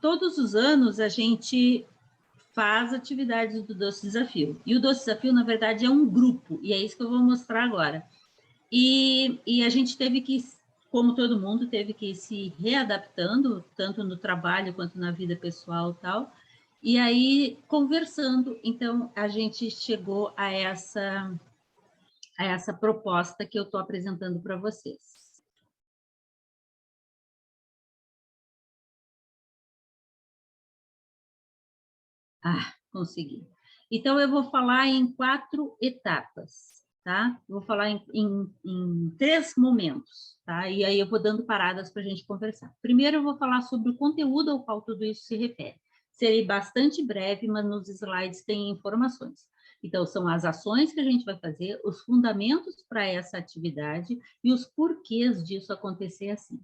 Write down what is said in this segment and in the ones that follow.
Todos os anos a gente faz atividades do Doce Desafio. E o Doce Desafio, na verdade, é um grupo, e é isso que eu vou mostrar agora. E a gente teve que, como todo mundo, teve que ir se readaptando, tanto no trabalho quanto na vida pessoal e tal, e aí conversando, então a gente chegou a essa proposta que eu estou apresentando para vocês. Consegui. Então, eu vou falar em 4 etapas, tá? Eu vou falar em 3 momentos, tá? E aí eu vou dando paradas para a gente conversar. Primeiro, eu vou falar sobre o conteúdo ao qual tudo isso se refere. Serei bastante breve, mas nos slides tem informações. Então, são as ações que a gente vai fazer, os fundamentos para essa atividade e os porquês disso acontecer assim,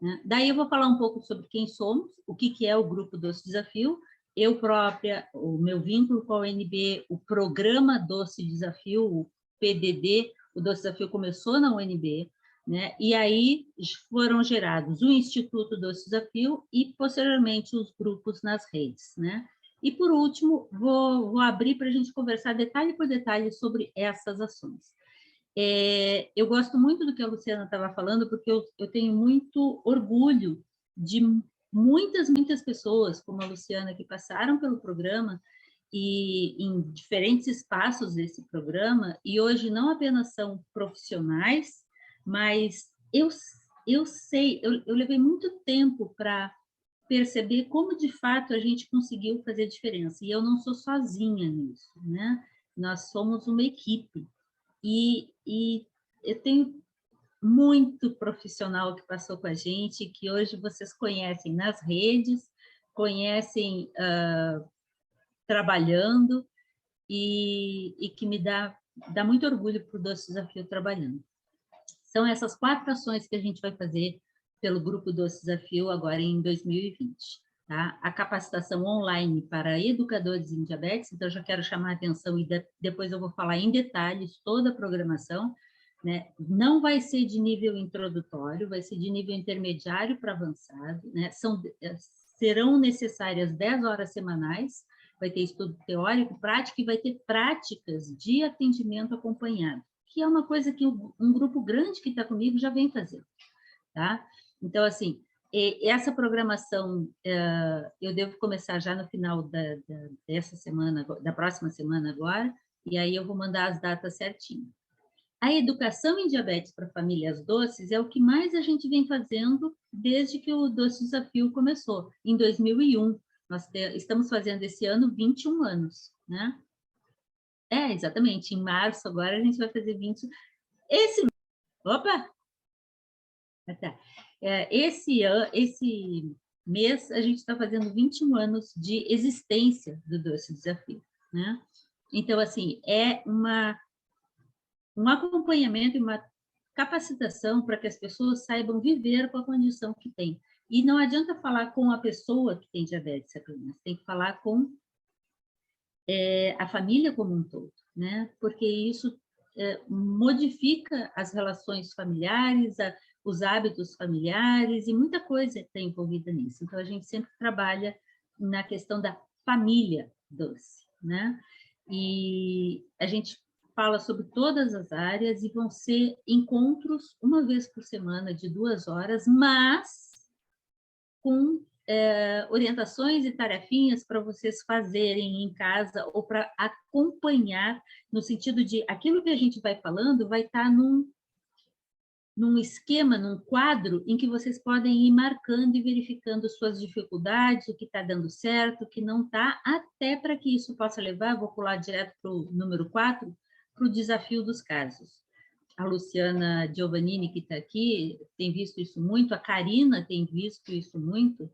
né? Daí eu vou falar um pouco sobre quem somos, o que é o Grupo Doce Desafio, eu própria, o meu vínculo com a UNB, o programa Doce Desafio, o PDD, o Doce Desafio começou na UNB, né? E aí foram gerados o Instituto Doce Desafio e, posteriormente, os grupos nas redes, né? E, por último, vou abrir para a gente conversar detalhe por detalhe sobre essas ações. Eu gosto muito do que a Luciana estava falando, porque eu tenho muito orgulho de muitas pessoas, como a Luciana, que passaram pelo programa e em diferentes espaços desse programa, e hoje não apenas são profissionais, mas eu sei, eu levei muito tempo para perceber como, de fato, a gente conseguiu fazer diferença. E eu não sou sozinha nisso, né? Nós somos uma equipe. E eu tenho muito profissional que passou com a gente, que hoje vocês conhecem nas redes, conhecem trabalhando, e que me dá muito orgulho para o Doce Desafio trabalhando. São essas 4 ações que a gente vai fazer pelo Grupo Doce Desafio agora em 2020. Tá? A capacitação online para educadores em diabetes, então eu já quero chamar a atenção e depois eu vou falar em detalhes toda a programação, né? Não vai ser de nível introdutório, vai ser de nível intermediário para avançado, né? Serão necessárias 10 horas semanais, vai ter estudo teórico, prático, e vai ter práticas de atendimento acompanhado, que é uma coisa que um grupo grande que está comigo já vem fazendo, tá? Então, assim, essa programação eu devo começar já no final dessa semana, da próxima semana agora, e aí eu vou mandar as datas certinho. A educação em diabetes para famílias doces é o que mais a gente vem fazendo desde que o Doce Desafio começou, em 2001. Nós estamos fazendo esse ano 21 anos, né? Exatamente, em março agora a gente vai fazer 20. Opa! Tá. Esse mês a gente está fazendo 21 anos de existência do Doce Desafio, né? Então, assim, é um acompanhamento e uma capacitação para que as pessoas saibam viver com a condição que têm. E não adianta falar com a pessoa que tem diabetes apenas, tem que falar com a família como um todo, né? Porque isso modifica as relações familiares, os hábitos familiares e muita coisa está envolvida nisso. Então, a gente sempre trabalha na questão da família doce, né? E a gente fala sobre todas as áreas e vão ser encontros uma vez por semana de 2 horas, mas com orientações e tarefinhas para vocês fazerem em casa ou para acompanhar, no sentido de aquilo que a gente vai falando vai estar num esquema, num quadro em que vocês podem ir marcando e verificando suas dificuldades, o que está dando certo, o que não está, até para que isso possa levar, vou pular direto para o número 4, para o desafio dos casos. A Luciana Giovannini, que está aqui, tem visto isso muito, a Karina tem visto isso muito.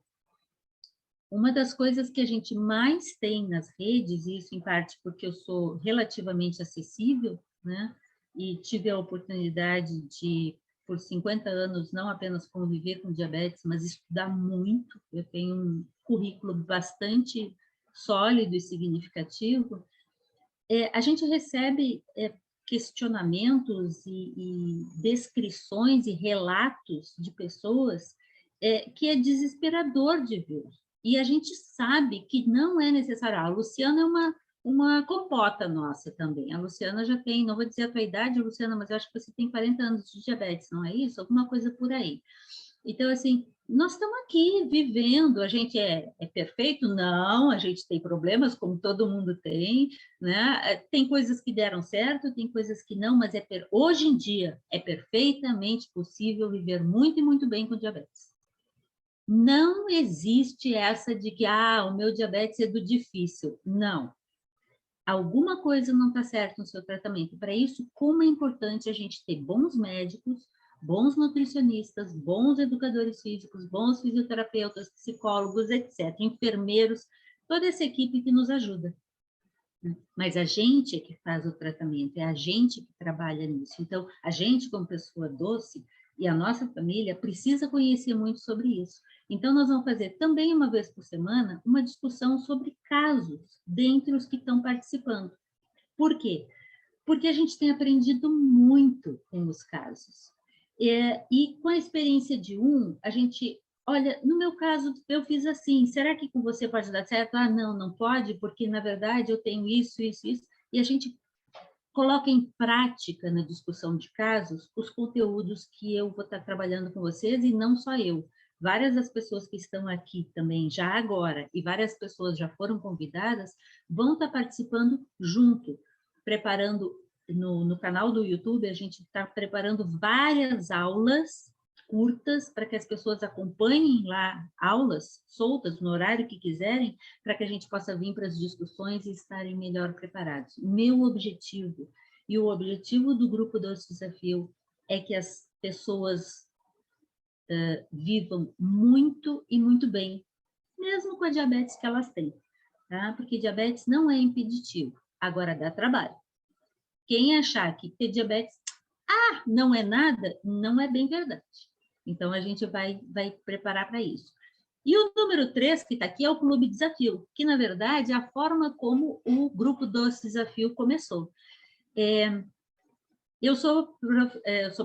Uma das coisas que a gente mais tem nas redes, e isso em parte porque eu sou relativamente acessível, né? E tive a oportunidade de, por 50 anos, não apenas conviver com diabetes, mas estudar muito. Eu tenho um currículo bastante sólido e significativo. A gente recebe questionamentos e descrições e relatos de pessoas que é desesperador de ver. E a gente sabe que não é necessário. A Luciana é uma compota nossa também. A Luciana já tem, não vou dizer a tua idade, Luciana, mas eu acho que você tem 40 anos de diabetes, não é isso? Alguma coisa por aí. Então, assim, nós estamos aqui vivendo, a gente é perfeito? Não, a gente tem problemas, como todo mundo tem, né? Tem coisas que deram certo, tem coisas que não, mas hoje em dia é perfeitamente possível viver muito e muito bem com diabetes. Não existe essa de que, o meu diabetes é do difícil. Não. Alguma coisa não está certa no seu tratamento. Para isso, como é importante a gente ter bons médicos, bons nutricionistas, bons educadores físicos, bons fisioterapeutas, psicólogos, etc., enfermeiros, toda essa equipe que nos ajuda. Mas a gente é que faz o tratamento, é a gente que trabalha nisso. Então, a gente, como pessoa doce, e a nossa família precisa conhecer muito sobre isso. Então, nós vamos fazer também, uma vez por semana, uma discussão sobre casos dentre os que estão participando. Por quê? Porque a gente tem aprendido muito com os casos. E com a experiência de a gente... Olha, no meu caso, eu fiz assim, será que com você pode dar certo? Não, não pode, porque, na verdade, eu tenho isso, isso, isso. E a gente coloca em prática, na discussão de casos, os conteúdos que eu vou estar trabalhando com vocês, e não só eu. Várias das pessoas que estão aqui também, já agora, e várias pessoas já foram convidadas, vão estar participando junto, preparando, no canal do YouTube, a gente está preparando várias aulas curtas para que as pessoas acompanhem lá aulas soltas no horário que quiserem, para que a gente possa vir para as discussões e estarem melhor preparados. Meu objetivo e o objetivo do Grupo Doce Desafio é que as pessoas vivam muito e muito bem, mesmo com a diabetes que elas têm, tá? Porque diabetes não é impeditivo, agora dá trabalho. Quem achar que ter diabetes, não é nada, não é bem verdade. Então, a gente vai preparar para isso. E o número 3, que está aqui, é o Clube Desafio, que, na verdade, é a forma como o Grupo Doce Desafio começou. Eu sou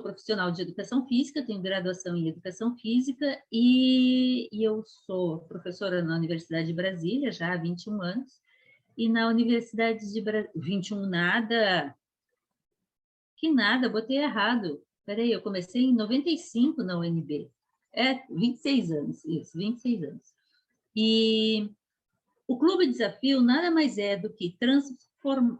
profissional de educação física, tenho graduação em educação física e eu sou professora na Universidade de Brasília já há 21 anos. E na Universidade de Brasília... 21 nada... Que nada, botei errado. Peraí, eu comecei em 95 na UNB. 26 anos, isso, 26 anos. E o Clube Desafio nada mais é do que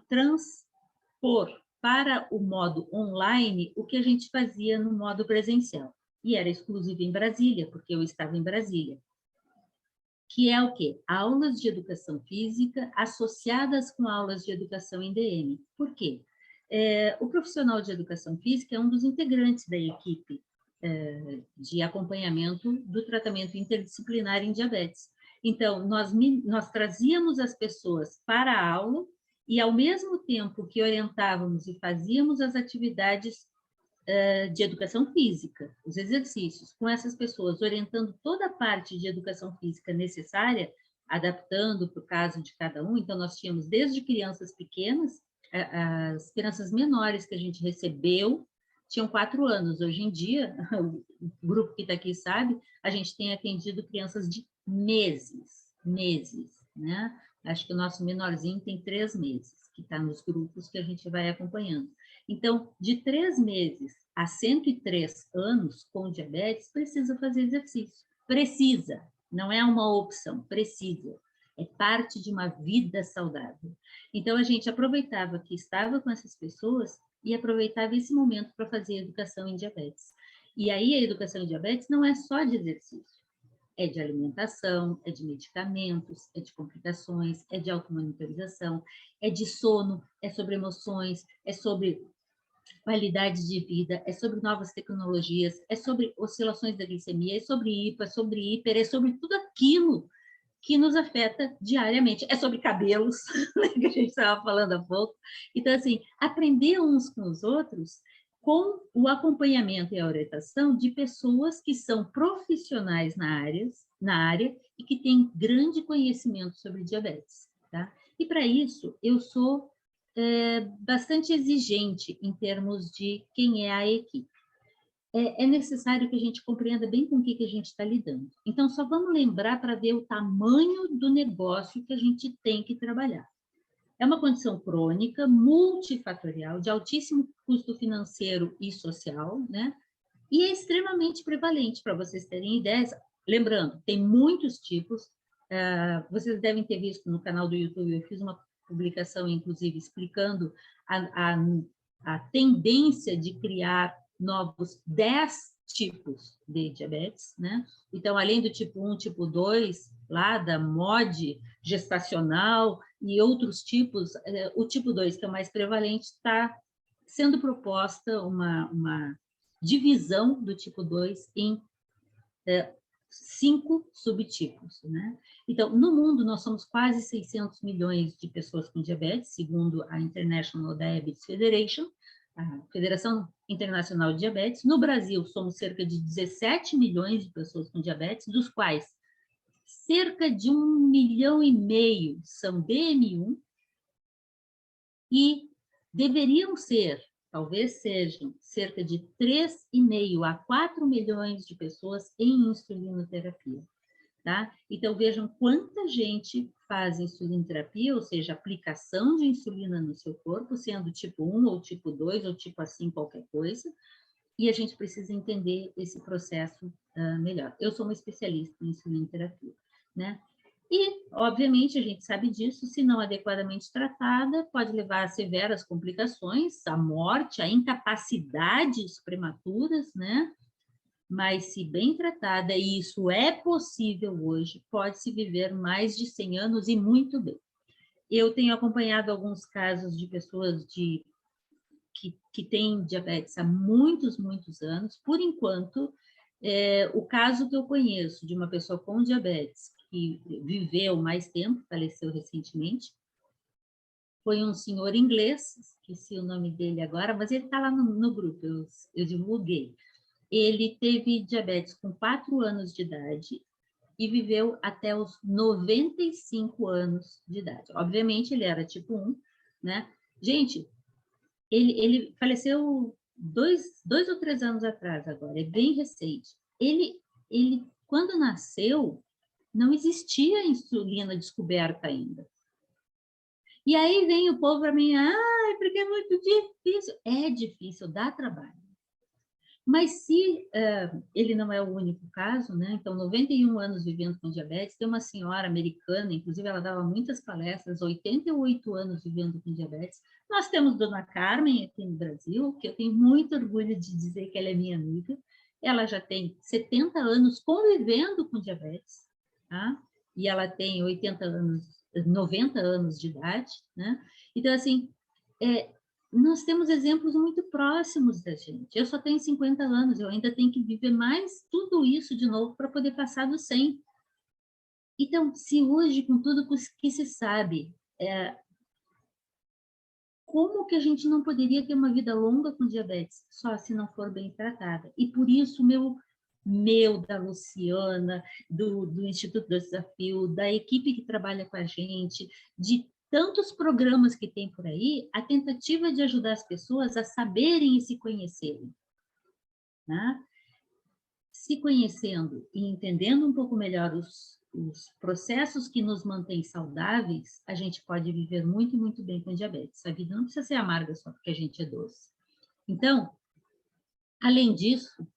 transpor para o modo online o que a gente fazia no modo presencial. E era exclusivo em Brasília, porque eu estava em Brasília. Que é o quê? Aulas de educação física associadas com aulas de educação em DM. Por quê? O profissional de educação física é um dos integrantes da equipe de acompanhamento do tratamento interdisciplinar em diabetes. Então, nós trazíamos as pessoas para a aula e, ao mesmo tempo que orientávamos e fazíamos as atividades de educação física, os exercícios, com essas pessoas, orientando toda a parte de educação física necessária, adaptando para o caso de cada um. Então, nós tínhamos desde crianças pequenas, as crianças menores que a gente recebeu, tinham 4 anos. Hoje em dia, o grupo que está aqui sabe, a gente tem atendido crianças de meses, né? Acho que o nosso menorzinho tem 3 meses, que está nos grupos que a gente vai acompanhando. Então, de 3 meses a 103 anos com diabetes, precisa fazer exercício. Precisa, não é uma opção, precisa. É parte de uma vida saudável. Então, a gente aproveitava que estava com essas pessoas e aproveitava esse momento para fazer educação em diabetes. E aí, a educação em diabetes não é só de exercício. É de alimentação, é de medicamentos, é de complicações, é de automonitorização, é de sono, é sobre emoções, é sobre qualidade de vida, é sobre novas tecnologias, é sobre oscilações da glicemia, é sobre hipo, é sobre hiper, é sobre tudo aquilo que nos afeta diariamente. É sobre cabelos, que a gente estava falando há pouco. Então, assim, aprender uns com os outros com o acompanhamento e a orientação de pessoas que são profissionais na área e que têm grande conhecimento sobre diabetes, tá? E para isso, eu sou bastante exigente em termos de quem é a equipe. é necessário que a gente compreenda bem com o que a gente está lidando. Então, só vamos lembrar para ver o tamanho do negócio que a gente tem que trabalhar. É uma condição crônica, multifatorial, de altíssimo custo financeiro e social, né? E é extremamente prevalente, para vocês terem ideias. Lembrando, tem muitos tipos. Vocês devem ter visto no canal do YouTube, eu fiz uma publicação, inclusive, explicando a tendência de criar novos 10 tipos de diabetes, né? Então, além do tipo 1, tipo 2, lá da MOD gestacional e outros tipos, o tipo 2, que é o mais prevalente, está sendo proposta uma divisão do tipo 2 em 5 subtipos, né? Então, no mundo, nós somos quase 600 milhões de pessoas com diabetes, segundo a International Diabetes Federation, a Federação Internacional de Diabetes. No Brasil, somos cerca de 17 milhões de pessoas com diabetes, dos quais cerca de 1,5 milhão são DM1 e deveriam ser, talvez sejam, cerca de 3,5 a 4 milhões de pessoas em insulinoterapia. Tá? Então, vejam quanta gente faz insulinoterapia, ou seja, aplicação de insulina no seu corpo, sendo tipo 1 ou tipo 2 ou tipo assim, qualquer coisa, e a gente precisa entender esse processo melhor. Eu sou uma especialista em insulinoterapia, né? E, obviamente, a gente sabe disso, se não adequadamente tratada, pode levar a severas complicações, a morte, a incapacidades prematuras, né? Mas, se bem tratada, e isso é possível hoje, pode-se viver mais de 100 anos e muito bem. Eu tenho acompanhado alguns casos de pessoas que têm diabetes há muitos, muitos anos. Por enquanto, o caso que eu conheço de uma pessoa com diabetes que viveu mais tempo, faleceu recentemente, foi um senhor inglês, esqueci o nome dele agora, mas ele está lá no grupo, eu divulguei. Ele teve diabetes com 4 anos de idade e viveu até os 95 anos de idade. Obviamente, ele era tipo 1, né? Gente, ele faleceu 2 ou 3 anos atrás agora, é bem recente. Ele, quando nasceu, não existia insulina descoberta ainda. E aí vem o povo para mim, porque é muito difícil. É difícil, dá trabalho. Mas se ele não é o único caso, né? Então, 91 anos vivendo com diabetes, tem uma senhora americana, inclusive ela dava muitas palestras, 88 anos vivendo com diabetes. Nós temos Dona Carmen aqui no Brasil, que eu tenho muito orgulho de dizer que ela é minha amiga. Ela já tem 70 anos convivendo com diabetes, tá? E ela tem 80 anos, 90 anos de idade, né? Então, assim, nós temos exemplos muito próximos da gente. Eu só tenho 50 anos, eu ainda tenho que viver mais tudo isso de novo para poder passar dos 100. Então, se hoje, com tudo que se sabe, como que a gente não poderia ter uma vida longa com diabetes? Só se não for bem tratada. E por isso, da Luciana, do Instituto do Desafio, da equipe que trabalha com a gente, de tantos programas que tem por aí, a tentativa de ajudar as pessoas a saberem e se conhecerem. Né? Se conhecendo e entendendo um pouco melhor os processos que nos mantêm saudáveis, a gente pode viver muito, muito bem com diabetes. A vida não precisa ser amarga só porque a gente é doce. Então, além disso,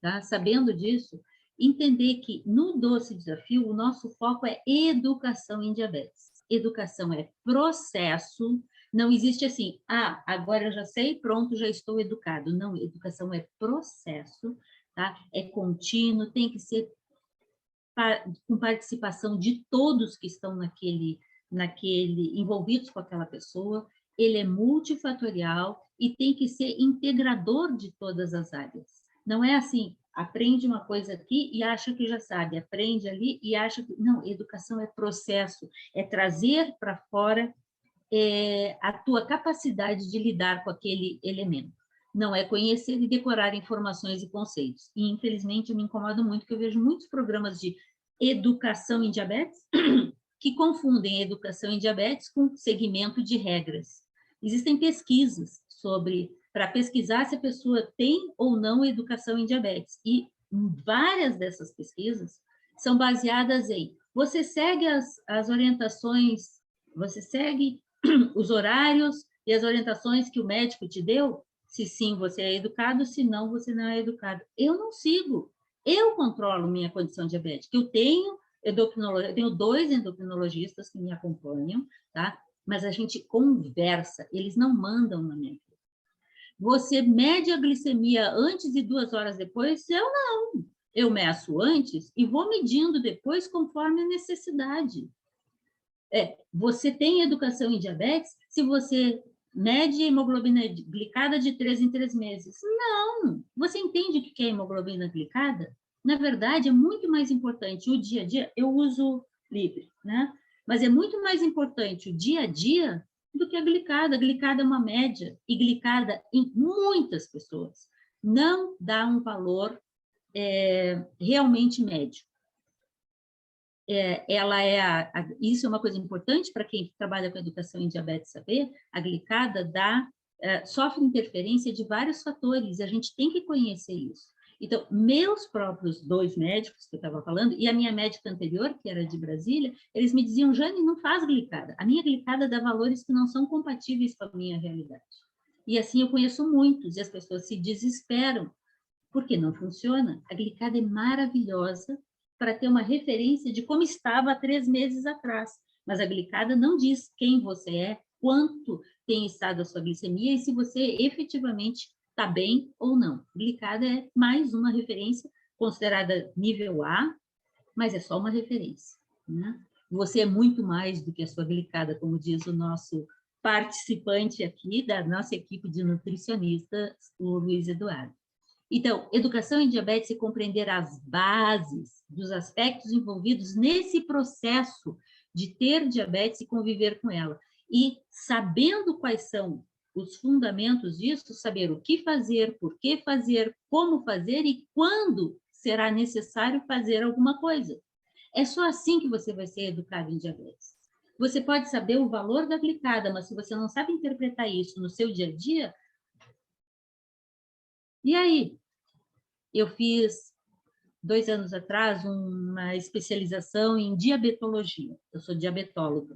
tá? Sabendo disso, entender que no Doce Desafio, o nosso foco é educação em diabetes. Educação é processo, não existe assim, agora eu já sei, pronto, já estou educado. Não, educação é processo, tá? É contínuo, tem que ser com participação de todos que estão envolvidos com aquela pessoa. Ele é multifatorial e tem que ser integrador de todas as áreas. Não é assim, aprende uma coisa aqui e acha que já sabe, aprende ali e acha que... Não, educação é processo, é trazer para fora a tua capacidade de lidar com aquele elemento. Não é conhecer e decorar informações e conceitos. E, infelizmente, eu me incomodo muito, porque eu vejo muitos programas de educação em diabetes que confundem educação em diabetes com segmento de regras. Existem pesquisas sobre para pesquisar se a pessoa tem ou não educação em diabetes. E várias dessas pesquisas são baseadas em você segue as orientações, você segue os horários e as orientações que o médico te deu? Se sim, você é educado, se não, você não é educado. Eu não sigo. Eu controlo minha condição diabética. Eu tenho endocrinologia, eu tenho 2 endocrinologistas que me acompanham, tá? Mas a gente conversa, eles não mandam na minha vida. Você mede a glicemia antes e 2 horas depois? Eu não. Eu meço antes e vou medindo depois conforme a necessidade. Você tem educação em diabetes se você mede a hemoglobina glicada de 3 em 3 meses. Não! Você entende o que é hemoglobina glicada? Na verdade, é muito mais importante o dia a dia. Eu uso livre, né? Mas é muito mais importante o dia a dia do que a glicada. A glicada é uma média, e glicada em muitas pessoas não dá um valor realmente médio. Isso é uma coisa importante para quem trabalha com educação em diabetes saber, a glicada sofre interferência de vários fatores, e a gente tem que conhecer isso. Então, meus próprios 2 médicos que eu estava falando, e a minha médica anterior, que era de Brasília, eles me diziam, Jane, não faz glicada. A minha glicada dá valores que não são compatíveis com a minha realidade. E assim eu conheço muitos, e as pessoas se desesperam, porque não funciona. A glicada é maravilhosa para ter uma referência de como estava há 3 meses atrás. Mas a glicada não diz quem você é, quanto tem estado a sua glicemia e se você efetivamente está bem ou não. Glicada é mais uma referência considerada nível A, mas é só uma referência, né? Você é muito mais do que a sua glicada, como diz o nosso participante aqui da nossa equipe de nutricionistas, o Luiz Eduardo. Então, educação em diabetes é compreender as bases dos aspectos envolvidos nesse processo de ter diabetes e conviver com ela. E sabendo quais são os fundamentos disso, saber o que fazer, por que fazer, como fazer e quando será necessário fazer alguma coisa. É só assim que você vai ser educado em diabetes. Você pode saber o valor da glicada, mas se você não sabe interpretar isso no seu dia a dia, e aí? Eu fiz 2 anos atrás uma especialização em diabetologia. Eu sou diabetóloga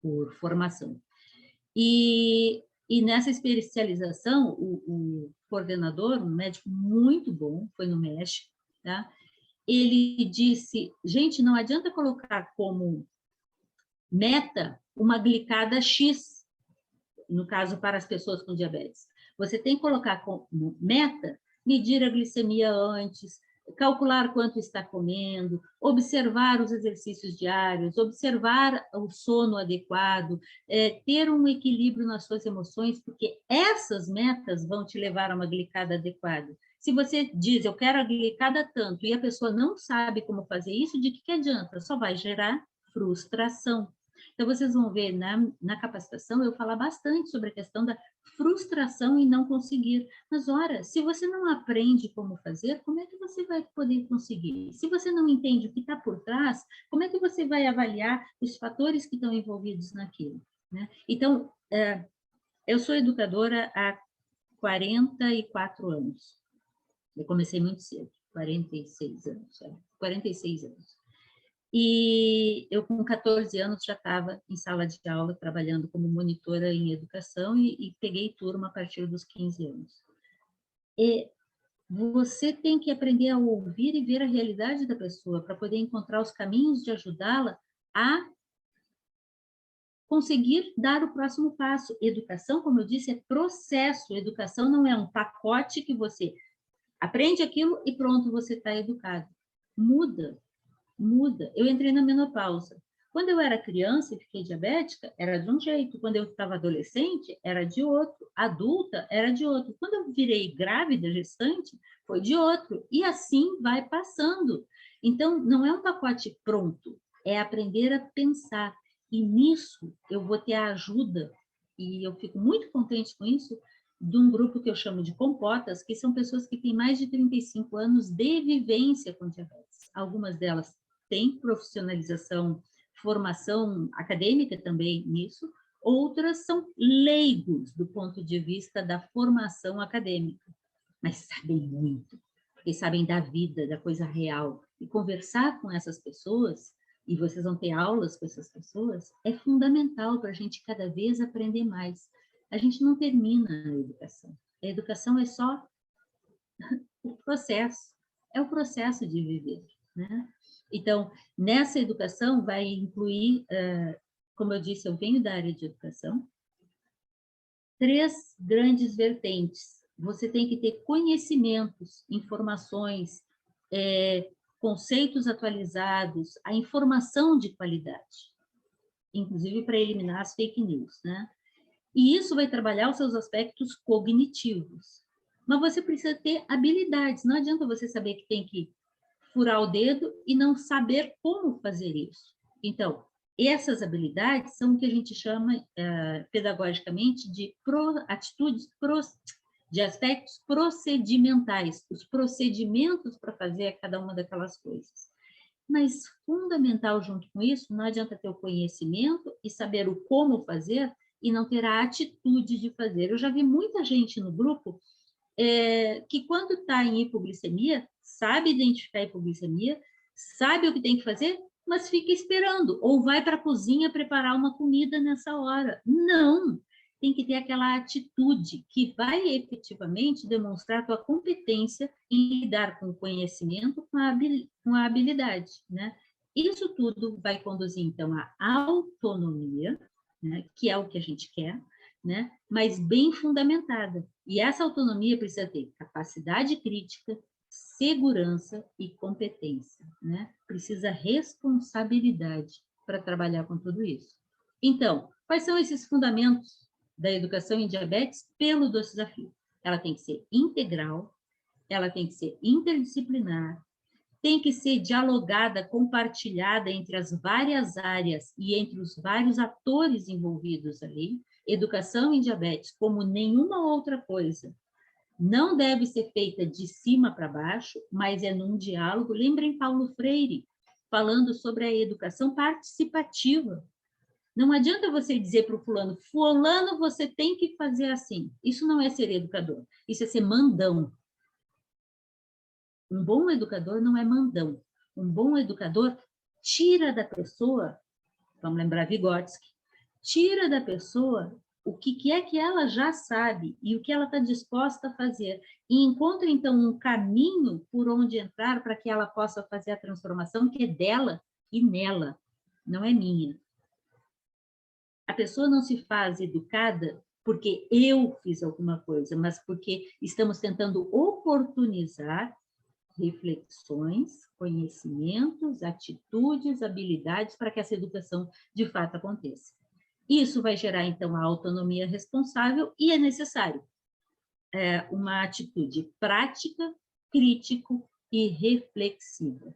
por formação. E nessa especialização, o coordenador, um médico muito bom, foi no México, tá? Ele disse, gente, não adianta colocar como meta uma glicada X, no caso para as pessoas com diabetes. Você tem que colocar como meta medir a glicemia antes, calcular quanto está comendo, observar os exercícios diários, observar o sono adequado, ter um equilíbrio nas suas emoções, porque essas metas vão te levar a uma glicada adequada. Se você diz, eu quero a glicada tanto, e a pessoa não sabe como fazer isso, de que adianta? Só vai gerar frustração. Então, vocês vão ver na capacitação eu falar bastante sobre a questão da frustração em não conseguir. Mas, ora, se você não aprende como fazer, como é que você vai poder conseguir? Se você não entende o que está por trás, como é que você vai avaliar os fatores que estão envolvidos naquilo? Né? Então, eu sou educadora há 44 anos. Eu comecei muito cedo, 46 anos. 46 anos. E eu, com 14 anos, já estava em sala de aula, trabalhando como monitora em educação e peguei turma a partir dos 15 anos. E você tem que aprender a ouvir e ver a realidade da pessoa para poder encontrar os caminhos de ajudá-la a conseguir dar o próximo passo. Educação, como eu disse, é processo. Educação não é um pacote que você aprende aquilo e pronto, você está educado. Muda. Eu entrei na menopausa. Quando eu era criança e fiquei diabética, era de um jeito. Quando eu estava adolescente, era de outro. Adulta, era de outro. Quando eu virei grávida, gestante, foi de outro. E assim vai passando. Então, não é um pacote pronto. É aprender a pensar. E nisso, eu vou ter a ajuda, e eu fico muito contente com isso, de um grupo que eu chamo de compotas, que são pessoas que têm mais de 35 anos de vivência com diabetes. Algumas delas têm profissionalização, formação acadêmica também nisso, Outras são leigos do ponto de vista da formação acadêmica, mas sabem muito, porque sabem da vida, da coisa real. E conversar com essas pessoas, e vocês vão ter aulas com essas pessoas, é fundamental para a gente cada vez aprender mais. A gente não termina a educação. A educação é só o processo, é o processo de viver, né? Então, nessa educação vai incluir, como eu disse, eu venho da área de educação, 3 grandes vertentes. Você tem que ter conhecimentos, informações, conceitos atualizados, a informação de qualidade, inclusive para eliminar as fake news, né? E isso vai trabalhar os seus aspectos cognitivos. Mas você precisa ter habilidades. Não adianta você saber que tem que furar o dedo e não saber como fazer isso. Então, essas habilidades são o que a gente chama, pedagogicamente, de de aspectos procedimentais, os procedimentos para fazer cada uma daquelas coisas. Mas fundamental junto com isso, não adianta ter o conhecimento e saber o como fazer e não ter a atitude de fazer. Eu já vi muita gente no grupo que quando está em hipoglicemia, sabe identificar a hipoglicemia, sabe o que tem que fazer, mas fica esperando, ou vai para a cozinha preparar uma comida nessa hora. Não! Tem que ter aquela atitude que vai efetivamente demonstrar a tua competência em lidar com o conhecimento, com a habilidade, né? Isso tudo vai conduzir, então, à autonomia, né? Que é o que a gente quer, né? Mas bem fundamentada. E essa autonomia precisa ter capacidade crítica, segurança e competência, né? Precisa responsabilidade para trabalhar com tudo isso. Então, quais são esses fundamentos da educação em diabetes pelo Doce Desafio? Ela tem que ser integral, ela tem que ser interdisciplinar, tem que ser dialogada, compartilhada entre as várias áreas e entre os vários atores envolvidos ali. Educação em diabetes, como nenhuma outra coisa, não deve ser feita de cima para baixo, mas é num diálogo. Lembrem Paulo Freire, falando sobre a educação participativa. Não adianta você dizer para o fulano, você tem que fazer assim. Isso não é ser educador, isso é ser mandão. Um bom educador não é mandão. Um bom educador tira da pessoa, vamos lembrar Vygotsky, tira da pessoa o que é que ela já sabe e o que ela está disposta a fazer. E encontra, então, um caminho por onde entrar para que ela possa fazer a transformação que é dela e nela, não é minha. A pessoa não se faz educada porque eu fiz alguma coisa, mas porque estamos tentando oportunizar reflexões, conhecimentos, atitudes, habilidades para que essa educação de fato aconteça. Isso vai gerar, então, a autonomia responsável e é necessário uma atitude prática, crítico e reflexiva.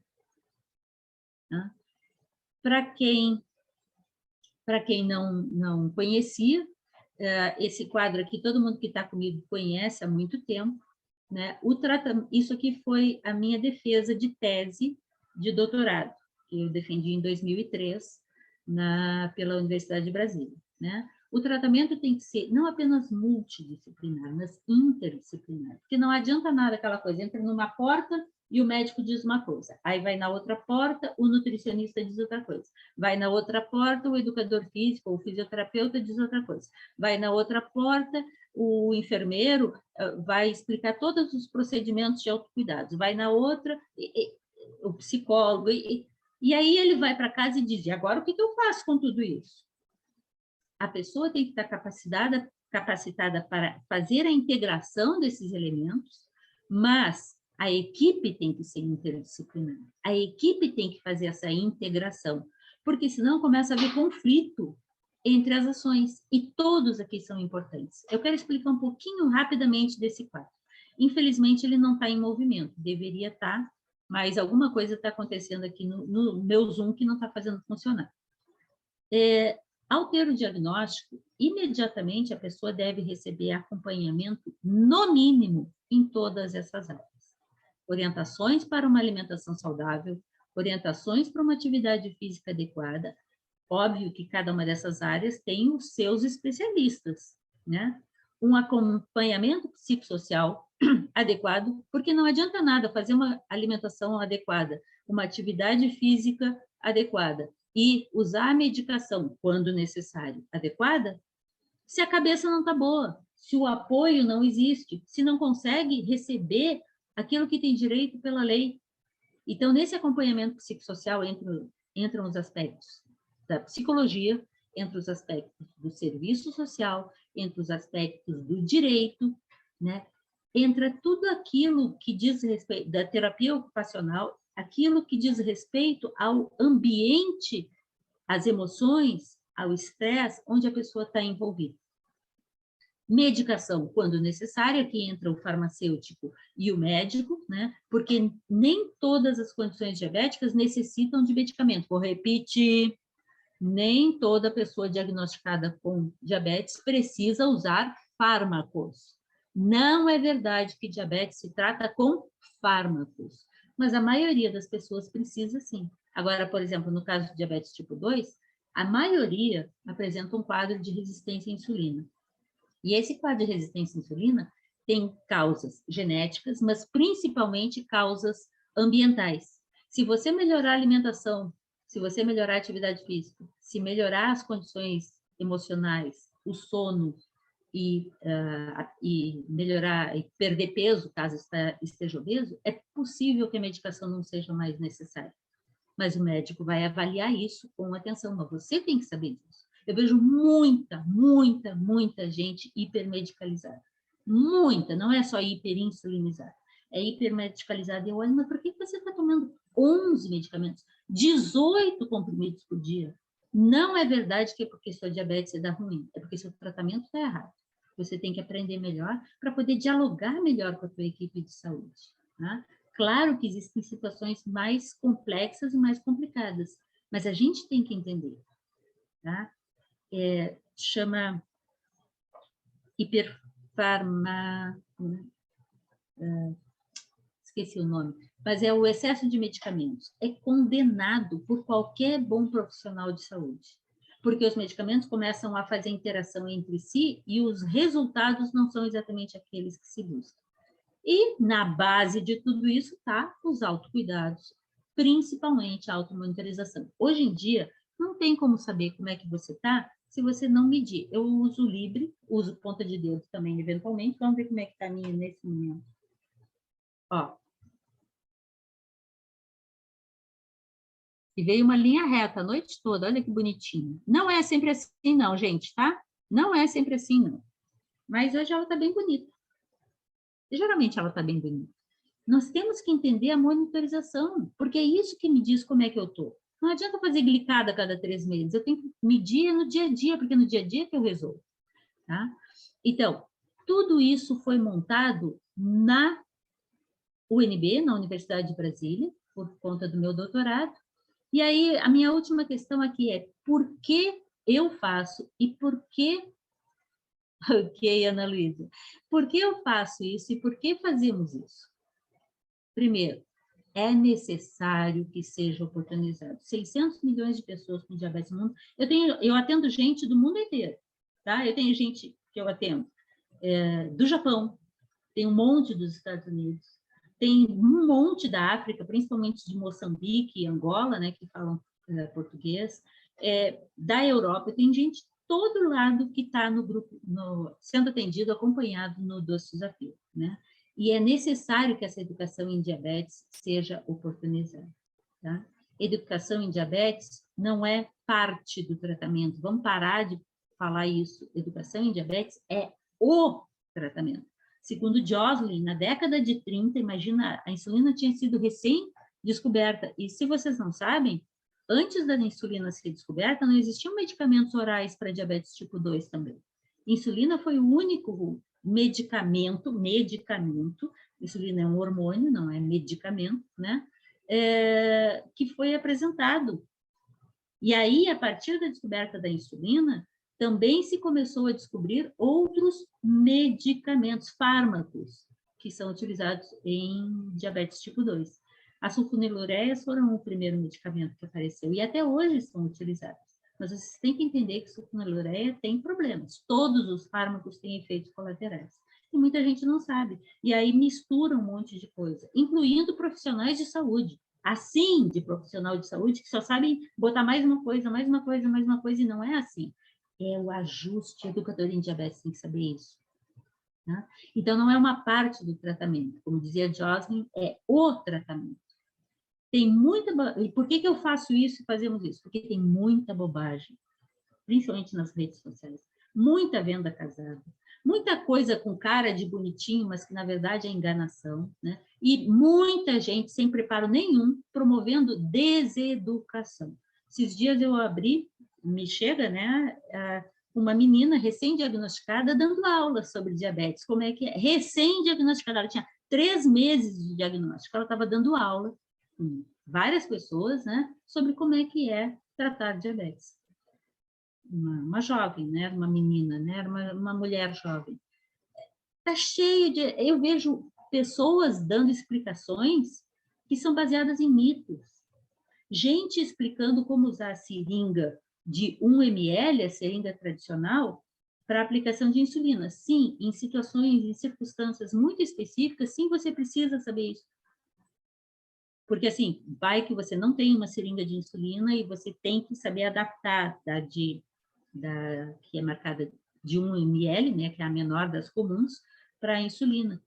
Tá? Para quem não conhecia, esse quadro aqui, todo mundo que está comigo conhece há muito tempo, né? Isso aqui foi a minha defesa de tese de doutorado, que eu defendi em 2003 pela Universidade de Brasília, né? O tratamento tem que ser não apenas multidisciplinar, mas interdisciplinar, porque não adianta nada aquela coisa, entra numa porta e o médico diz uma coisa, aí vai na outra porta, o nutricionista diz outra coisa, vai na outra porta, o educador físico ou o fisioterapeuta diz outra coisa, vai na outra porta, o enfermeiro vai explicar todos os procedimentos de autocuidado, vai na outra, o psicólogo, e aí ele vai para casa e diz, e agora o que eu faço com tudo isso? A pessoa tem que estar capacitada para fazer a integração desses elementos, mas a equipe tem que ser interdisciplinar, a equipe tem que fazer essa integração, porque senão começa a haver conflito entre as ações, e todos aqui são importantes. Eu quero explicar um pouquinho rapidamente desse quadro. Infelizmente, ele não está em movimento, deveria estar, mas alguma coisa está acontecendo aqui no meu Zoom que não está fazendo funcionar. Ao ter o diagnóstico, imediatamente a pessoa deve receber acompanhamento, no mínimo, em todas essas áreas. Orientações para uma alimentação saudável, orientações para uma atividade física adequada, Óbvio que cada uma dessas áreas tem os seus especialistas, né? Um acompanhamento psicossocial adequado, porque não adianta nada fazer uma alimentação adequada, uma atividade física adequada e usar a medicação, quando necessário, adequada, se a cabeça não está boa, se o apoio não existe, se não consegue receber aquilo que tem direito pela lei. Então, nesse acompanhamento psicossocial entram os aspectos da psicologia, entre os aspectos do serviço social, entre os aspectos do direito, né? Entra tudo aquilo que diz respeito da terapia ocupacional, aquilo que diz respeito ao ambiente, às emoções, ao estresse, onde a pessoa está envolvida. Medicação, quando necessária, aqui entra o farmacêutico e o médico, né? Porque nem todas as condições diabéticas necessitam de medicamento. Vou repetir, nem toda pessoa diagnosticada com diabetes precisa usar fármacos. Não é verdade que diabetes se trata com fármacos, mas a maioria das pessoas precisa sim. Agora, por exemplo, no caso de diabetes tipo 2, a maioria apresenta um quadro de resistência à insulina. E esse quadro de resistência à insulina tem causas genéticas, mas principalmente causas ambientais. Se você melhorar a alimentação, se você melhorar a atividade física, se melhorar as condições emocionais, o sono e melhorar e perder peso, caso esteja obeso, é possível que a medicação não seja mais necessária. Mas o médico vai avaliar isso com atenção, mas você tem que saber disso. Eu vejo muita gente hipermedicalizada. Muita, não é só hiperinsulinizada. É hipermedicalizada. Eu olho, mas por que você está tomando 11 medicamentos? 18 comprimidos por dia? Não é verdade que é porque sua diabetes dá ruim, é porque seu tratamento está errado. Você tem que aprender melhor para poder dialogar melhor com a tua equipe de saúde. Tá? Claro que existem situações mais complexas e mais complicadas, mas a gente tem que entender. Tá? Chama hiperfarma... esqueci o nome, mas é o excesso de medicamentos. É condenado por qualquer bom profissional de saúde, porque os medicamentos começam a fazer interação entre si e os resultados não são exatamente aqueles que se buscam. E na base de tudo isso está os autocuidados, principalmente a automonitorização. Hoje em dia, não tem como saber como é que você está se você não medir. Eu uso o Libre, uso ponta de dedo também, eventualmente. Vamos ver como é que está a minha nesse momento. Ó. E veio uma linha reta a noite toda, olha que bonitinho. Não é sempre assim, não, gente, tá? Não é sempre assim, não. Mas hoje ela está bem bonita. Geralmente ela está bem bonita. Nós temos que entender a monitorização, porque é isso que me diz como é que eu estou. Não adianta fazer glicada a cada 3 meses, eu tenho que medir no dia a dia, porque no dia a dia que eu resolvo. Tá? Então, tudo isso foi montado na UNB, na Universidade de Brasília, por conta do meu doutorado. E aí, a minha última questão aqui é, por que eu faço e por que... Ok, Ana Luísa. Por que eu faço isso e por que fazemos isso? Primeiro, é necessário que seja oportunizado. 600 milhões de pessoas com diabetes no mundo. Eu atendo gente do mundo inteiro, tá? Eu tenho gente que eu atendo do Japão, tem um monte dos Estados Unidos, tem um monte da África, principalmente de Moçambique e Angola, né, que falam português, da Europa, tem gente de todo lado que está no grupo, sendo atendido, acompanhado no Doce Desafio, né? E é necessário que essa educação em diabetes seja oportunizada. Tá? Educação em diabetes não é parte do tratamento. Vamos parar de falar isso. Educação em diabetes é o tratamento. Segundo Joslin, na década de 30, imagina, a insulina tinha sido recém-descoberta. E se vocês não sabem, antes da insulina ser descoberta, não existiam medicamentos orais para diabetes tipo 2 também. Insulina foi o único medicamento, insulina é um hormônio, não é medicamento, né? Que foi apresentado. E aí, a partir da descoberta da insulina, também se começou a descobrir outros medicamentos, fármacos, que são utilizados em diabetes tipo 2. As sulfonilureias foram o primeiro medicamento que apareceu, e até hoje são utilizados. Mas vocês têm que entender que sulfonilureia tem problemas. Todos os fármacos têm efeitos colaterais. E muita gente não sabe. E aí mistura um monte de coisa, incluindo profissionais de saúde. Assim, de profissional de saúde, que só sabem botar mais uma coisa, mais uma coisa, mais uma coisa, e não é assim. É o ajuste. Educador em diabetes tem que saber isso. Tá? Então, não é uma parte do tratamento. Como dizia Jocelyn, é o tratamento. Tem muita... E por que eu faço isso e fazemos isso? Porque tem muita bobagem, principalmente nas redes sociais. Muita venda casada. Muita coisa com cara de bonitinho, mas que na verdade é enganação, né? E muita gente sem preparo nenhum promovendo deseducação. Esses dias eu abri, me chega, né, uma menina recém-diagnosticada dando aula sobre diabetes. Como é que é? Recém-diagnosticada, ela tinha 3 meses de diagnóstico, ela estava dando aula com várias pessoas, né, sobre como é que é tratar diabetes. Uma jovem, né, uma menina, né, uma mulher jovem. Tá cheio de... Eu vejo pessoas dando explicações que são baseadas em mitos. Gente explicando como usar a seringa de 1 ml, a seringa tradicional, para aplicação de insulina. Sim, em situações, em circunstâncias muito específicas, sim, você precisa saber isso. Porque, assim, vai que você não tem uma seringa de insulina e você tem que saber adaptar que é marcada de 1 ml, né, que é a menor das comuns, para a insulina.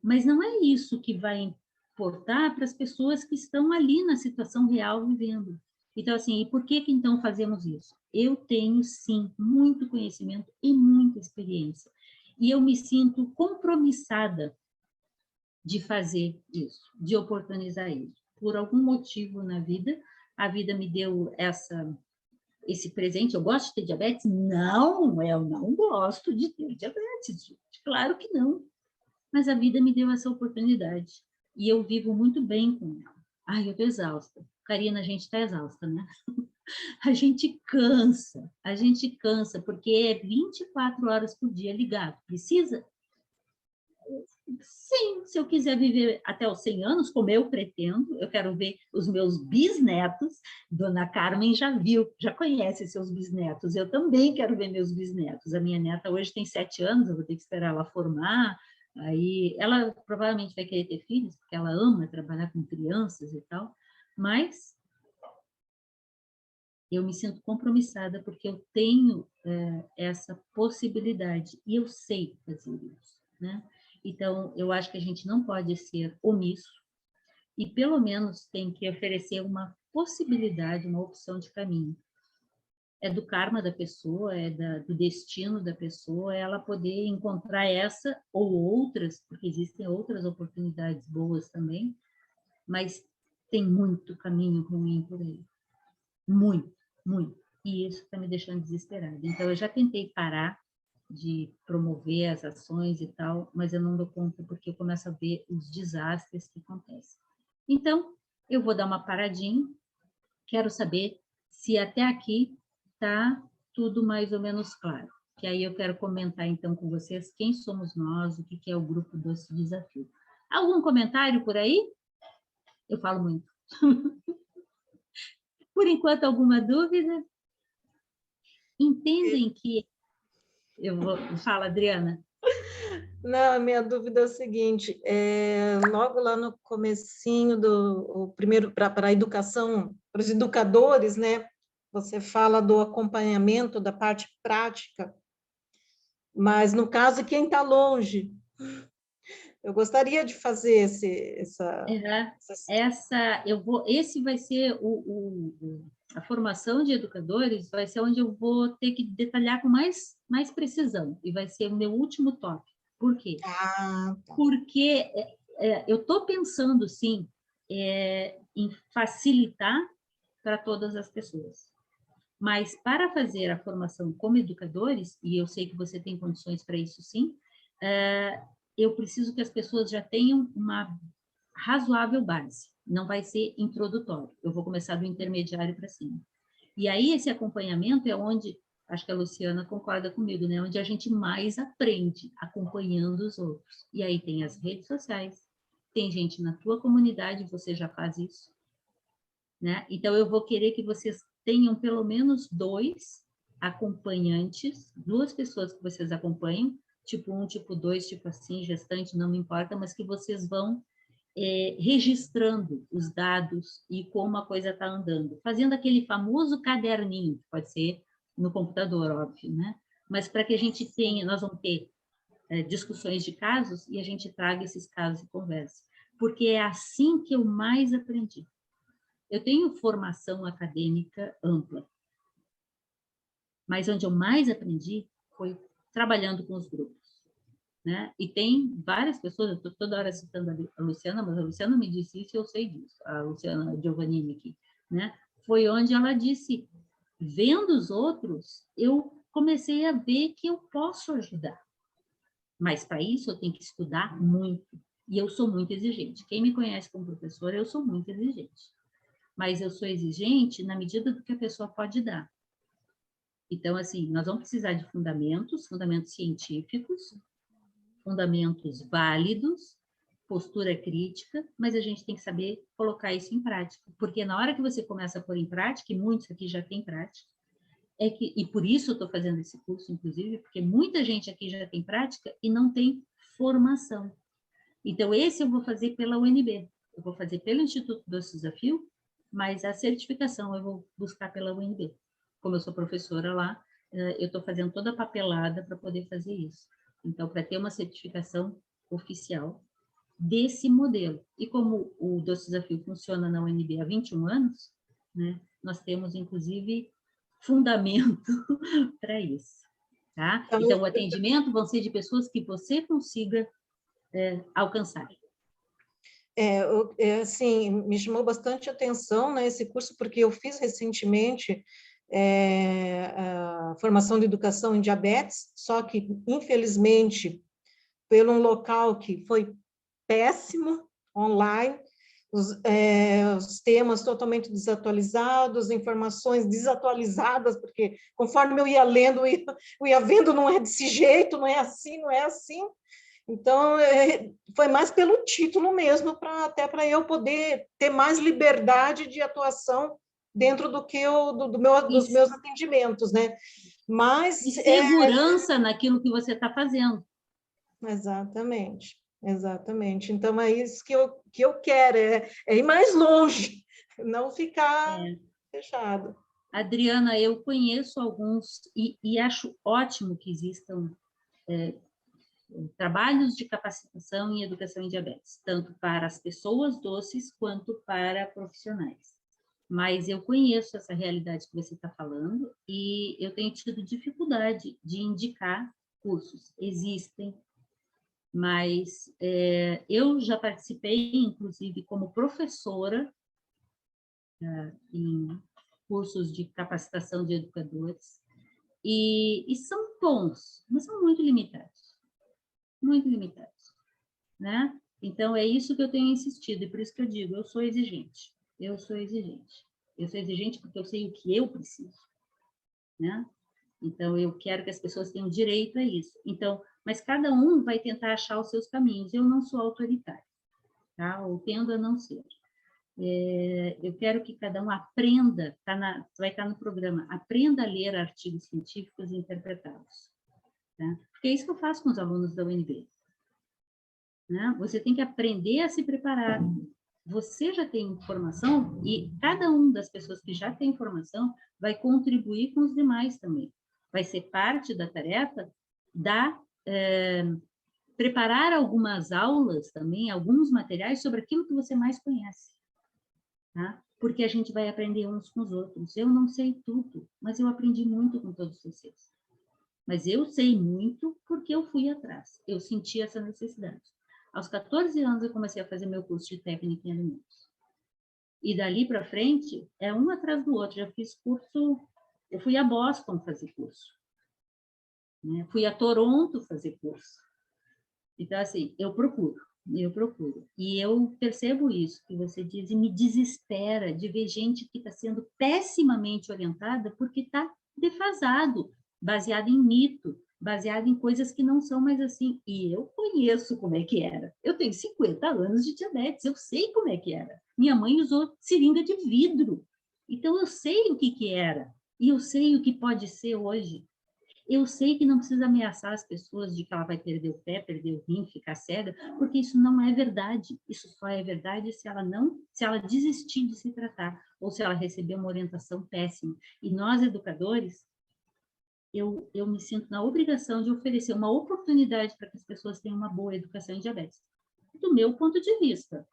Mas não é isso que vai importar para as pessoas que estão ali na situação real vivendo. Então, assim, e por que então fazemos isso? Eu tenho, sim, muito conhecimento e muita experiência. E eu me sinto compromissada de fazer isso, de oportunizar isso. Por algum motivo na vida, a vida me deu esse presente. Eu gosto de ter diabetes? Não, eu não gosto de ter diabetes, gente. Claro que não. Mas a vida me deu essa oportunidade. E eu vivo muito bem com ela. Ai, eu tô exausta. Karina, a gente está exausta, né? A gente cansa, porque é 24 horas por dia ligado. Precisa? Sim, se eu quiser viver até os 100 anos, como eu pretendo, eu quero ver os meus bisnetos. Dona Carmen já viu, já conhece seus bisnetos. Eu também quero ver meus bisnetos. A minha neta hoje tem 7 anos, eu vou ter que esperar ela formar. Aí ela provavelmente vai querer ter filhos, porque ela ama trabalhar com crianças e tal. Mas eu me sinto compromissada porque eu tenho essa possibilidade e eu sei fazer isso, né? Então, eu acho que a gente não pode ser omisso e, pelo menos, tem que oferecer uma possibilidade, uma opção de caminho. É do karma da pessoa, do destino da pessoa, ela poder encontrar essa ou outras, porque existem outras oportunidades boas também, mas tem muito caminho ruim por aí. Muito, muito. E isso está me deixando desesperada. Então, eu já tentei parar de promover as ações e tal, mas eu não dou conta porque eu começo a ver os desastres que acontecem. Então, eu vou dar uma paradinha, quero saber se até aqui está tudo mais ou menos claro. Que aí eu quero comentar então com vocês quem somos nós, o que é o Grupo Doce Desafio. Algum comentário por aí? Eu falo muito. Por enquanto, alguma dúvida? Entendem que... Fala, Adriana. Não, a minha dúvida é o seguinte, logo lá no comecinho o primeiro para a educação, para os educadores, né? Você fala do acompanhamento da parte prática, mas no caso quem está longe, eu gostaria de fazer Esse vai ser a formação de educadores, vai ser onde eu vou ter que detalhar com mais precisão, e vai ser o meu último toque. Por quê? Tá. Porque eu estou pensando, sim, em facilitar para todas as pessoas. Mas para fazer a formação como educadores, e eu sei que você tem condições para isso sim, eu preciso que as pessoas já tenham uma razoável base. Não vai ser introdutório. Eu vou começar do intermediário para cima. E aí esse acompanhamento é onde, acho que a Luciana concorda comigo, né? Onde a gente mais aprende acompanhando os outros. E aí tem as redes sociais, tem gente na tua comunidade, você já faz isso. né? Então, eu vou querer que vocês tenham pelo menos 2 acompanhantes, 2 pessoas que vocês acompanham, tipo 1, tipo 2, tipo assim, gestante, não me importa, mas que vocês vão registrando os dados e como a coisa está andando, fazendo aquele famoso caderninho, que pode ser no computador, óbvio, né? Mas para que a gente tenha, nós vamos ter discussões de casos e a gente traga esses casos e converse, porque é assim que eu mais aprendi. Eu tenho formação acadêmica ampla, mas onde eu mais aprendi foi trabalhando com os grupos, né? E tem várias pessoas, eu estou toda hora citando a Luciana, mas a Luciana me disse isso e eu sei disso, a Luciana Giovannini aqui, né? Foi onde ela disse, vendo os outros, eu comecei a ver que eu posso ajudar. Mas para isso eu tenho que estudar muito. E eu sou muito exigente. Quem me conhece como professora, eu sou muito exigente. Mas eu sou exigente na medida do que a pessoa pode dar. Então, assim, nós vamos precisar de fundamentos científicos, fundamentos válidos, postura crítica, mas a gente tem que saber colocar isso em prática. Porque na hora que você começa a pôr em prática, e muitos aqui já têm prática, e por isso eu estou fazendo esse curso, inclusive, porque muita gente aqui já tem prática e não tem formação. Então, esse eu vou fazer pela UNB, eu vou fazer pelo Instituto Doce Desafio, mas a certificação eu vou buscar pela UNB. Como eu sou professora lá, eu estou fazendo toda a papelada para poder fazer isso. Então, para ter uma certificação oficial desse modelo. E como o Doce Desafio funciona na UNB há 21 anos, né, nós temos, inclusive, fundamento para isso, tá? Então, o atendimento vão ser de pessoas que você consiga alcançar. Assim, me chamou bastante atenção, né, esse curso, porque eu fiz recentemente a formação de educação em diabetes, só que, infelizmente, pelo um local que foi péssimo, online, os temas totalmente desatualizados, informações desatualizadas, porque conforme eu ia lendo, eu ia vendo, não é desse jeito, não é assim, não é assim. Então, foi mais pelo título mesmo, até para eu poder ter mais liberdade de atuação dentro do que dos meus atendimentos, né? Mas e segurança naquilo que você está fazendo. Exatamente, exatamente. Então, é isso que eu quero, é ir mais longe, não ficar fechado. Adriana, eu conheço alguns e acho ótimo que existam trabalhos de capacitação em educação em diabetes, tanto para as pessoas doces quanto para profissionais. Mas eu conheço essa realidade que você está falando e eu tenho tido dificuldade de indicar cursos. Existem, mas eu já participei, inclusive, como professora em cursos de capacitação de educadores, e são bons, mas são muito limitados, né? Então, é isso que eu tenho insistido, e por isso que eu digo, eu sou exigente, porque eu sei o que eu preciso, né? Então, eu quero que as pessoas tenham direito a isso. Então, mas cada um vai tentar achar os seus caminhos. Eu não sou autoritária, tá? Ou tendo a não ser. Eu quero que cada um aprenda, vai estar no programa, aprenda a ler artigos científicos e interpretá-los. Tá? Porque é isso que eu faço com os alunos da UNB. Né? Você tem que aprender a se preparar. Você já tem informação e cada uma das pessoas que já tem informação vai contribuir com os demais também. Vai ser parte da tarefa preparar algumas aulas também, alguns materiais sobre aquilo que você mais conhece. Tá? Porque a gente vai aprender uns com os outros. Eu não sei tudo, mas eu aprendi muito com todos vocês. Mas eu sei muito porque eu fui atrás, eu senti essa necessidade. Aos 14 anos eu comecei a fazer meu curso de técnica em alimentos. E dali para frente, é um atrás do outro. Já fiz curso, eu fui a Boston fazer curso. Né? Fui a Toronto fazer curso. Então, assim, eu procuro. E eu percebo isso, que você diz, e me desespera de ver gente que está sendo pessimamente orientada porque está defasado, baseado em mito, baseado em coisas que não são mais assim. E eu conheço como é que era. Eu tenho 50 anos de diabetes, eu sei como é que era. Minha mãe usou seringa de vidro. Então, eu sei o que que era. E eu sei o que pode ser hoje. Eu sei que não precisa ameaçar as pessoas de que ela vai perder o pé, perder o rim, ficar cega, porque isso não é verdade. Isso só é verdade se ela desistir de se tratar, ou se ela receber uma orientação péssima. E nós, educadores, eu me sinto na obrigação de oferecer uma oportunidade para que as pessoas tenham uma boa educação em diabetes. Do meu ponto de vista,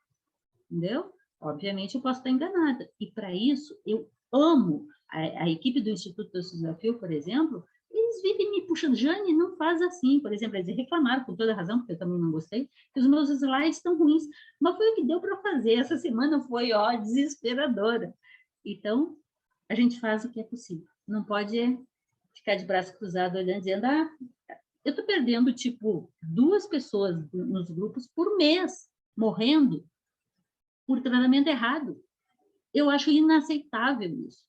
entendeu? Obviamente eu posso estar enganada. E para isso, eu amo a equipe do Instituto do Desafio, por exemplo, eles vivem me puxando. Jane, não faz assim. Por exemplo, eles reclamaram, com toda razão, porque eu também não gostei, que os meus slides estão ruins. Mas foi o que deu para fazer. Essa semana foi, ó, desesperadora. Então, a gente faz o que é possível. Não pode ficar de braço cruzado olhando, dizendo, eu estou perdendo, tipo, 2 pessoas nos grupos por mês, morrendo por tratamento errado. Eu acho inaceitável isso.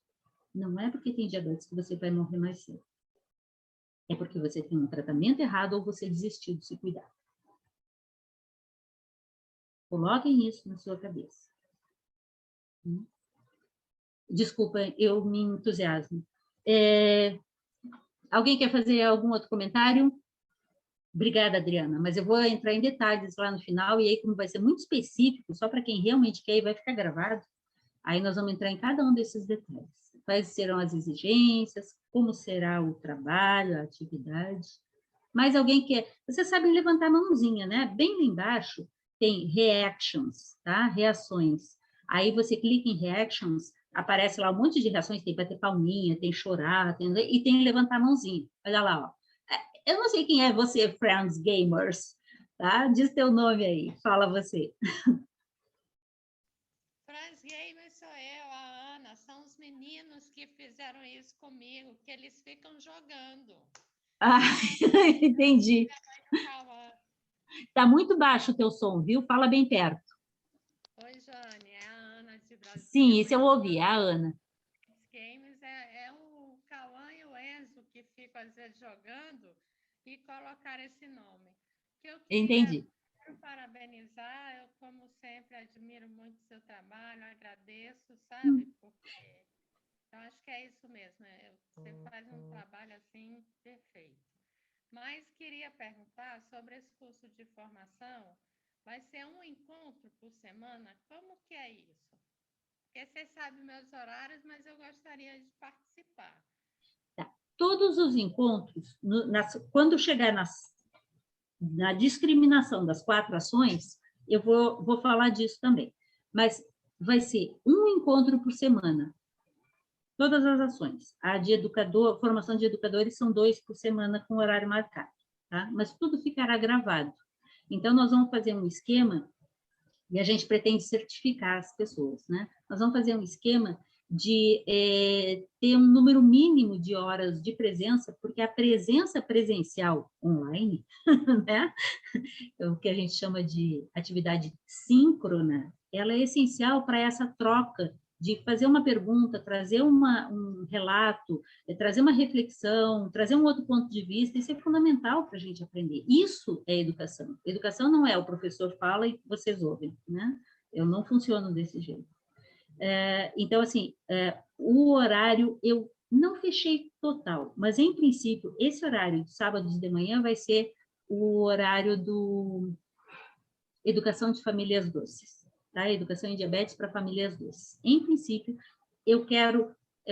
Não é porque tem diabetes que você vai morrer mais cedo. É porque você tem um tratamento errado ou você desistiu de se cuidar. Coloquem isso na sua cabeça. Desculpa, eu me entusiasmo. Alguém quer fazer algum outro comentário? Obrigada, Adriana, mas eu vou entrar em detalhes lá no final, e aí, como vai ser muito específico, só para quem realmente quer e vai ficar gravado, aí nós vamos entrar em cada um desses detalhes. Quais serão as exigências, como será o trabalho, a atividade. Mas alguém quer... Você sabe levantar a mãozinha, né? Bem lá embaixo tem reactions, tá? Reações. Aí você clica em reactions, aparece lá um monte de reações, tem bater palminha, tem chorar, e tem levantar a mãozinha. Olha lá, ó. Eu não sei quem é você, Friends Gamers, tá? Diz teu nome aí, fala você. Friends Gamers sou eu, a Ana. São os meninos que fizeram isso comigo, que eles ficam jogando. Entendi. Tá muito baixo o teu som, viu? Fala bem perto. Oi, Jane, é a Ana de Brasília. Sim, isso eu ouvi, é a Ana. Games é o Cauã e o Enzo que ficam, às vezes, jogando e colocaram esse nome. Que eu Entendi. quero parabenizar, eu, como sempre, admiro muito o seu trabalho, agradeço, sabe? Porque eu acho que é isso mesmo, você faz um trabalho, assim, perfeito. Mas queria perguntar sobre esse curso de formação, vai ser um encontro por semana? Como que é isso? Porque você sabe meus horários, mas eu gostaria de participar. Tá. Todos os encontros, quando chegar na discriminação das 4 ações, eu vou falar disso também. Mas vai ser um encontro por semana. Todas as ações. A de educador, formação de educadores são 2 por semana com horário marcado, tá? Mas tudo ficará gravado. Então, nós vamos fazer um esquema, e a gente pretende certificar as pessoas, né? Nós vamos fazer um esquema de ter um número mínimo de horas de presença, porque a presença presencial online, né? O que a gente chama de atividade síncrona, ela é essencial para essa troca de fazer uma pergunta, trazer um relato, trazer uma reflexão, trazer um outro ponto de vista. Isso é fundamental para a gente aprender. Isso é educação. Educação não é o professor fala e vocês ouvem, né? Eu não funciono desse jeito. Então, assim, o horário eu não fechei total, mas, em princípio, esse horário de sábados de manhã vai ser o horário do Educação de Famílias Doces, tá? Educação em Diabetes para Famílias Doces. Em princípio, eu